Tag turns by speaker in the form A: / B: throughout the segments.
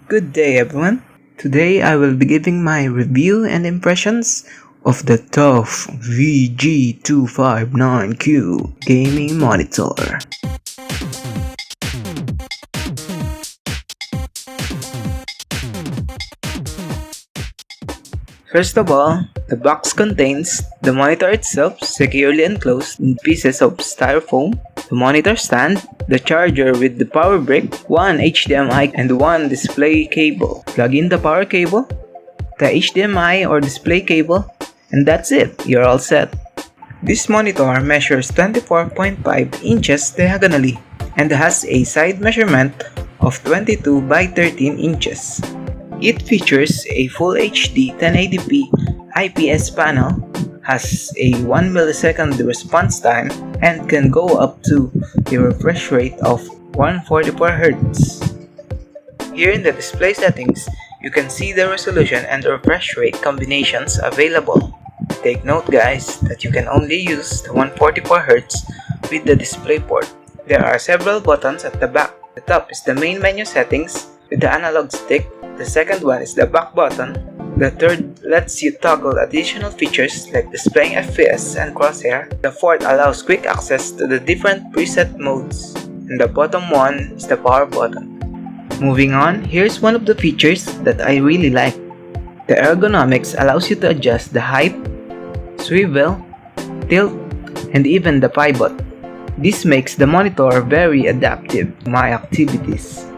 A: Good day everyone. Today I will be giving my review and impressions of the TUF VG259Q Gaming Monitor. First of all, the box contains the monitor itself securely enclosed in pieces of styrofoam, the monitor stand, the charger with the power brick, one HDMI and one display cable. Plug in the power cable, the HDMI or display cable, and that's it, you're all set. This monitor measures 24.5 inches diagonally and has a side measurement of 22 by 13 inches. It features a Full HD 1080p IPS panel, has a 1 millisecond response time, and can go up to a refresh rate of 144Hz. Here in the display settings, you can see the resolution and refresh rate combinations available. Take note guys that you can only use the 144Hz with the display port. There are several buttons at the back. The top is the main menu settings with the analog stick. The second one is the back button. The third lets you toggle additional features like displaying FPS and crosshair. The fourth allows quick access to the different preset modes. And the bottom one is the power button. Moving on, here's one of the features that I really like. The ergonomics allows you to adjust the height, swivel, tilt, and even the pivot. This makes the monitor very adaptive to my activities.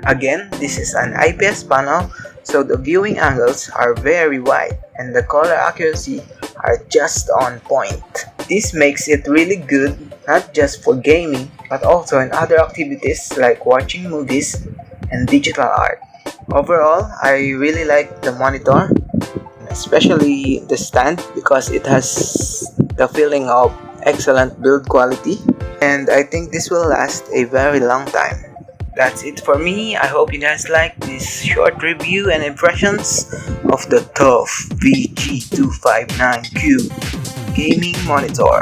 A: Again, this is an IPS panel, so the viewing angles are very wide and the color accuracy are just on point. This makes it really good not just for gaming but also in other activities like watching movies and digital art. Overall, I really like the monitor, especially the stand because it has the feeling of excellent build quality, and I think this will last a very long time. That's it for me. I hope you guys like this short review and impressions of the TUF VG259Q Gaming Monitor.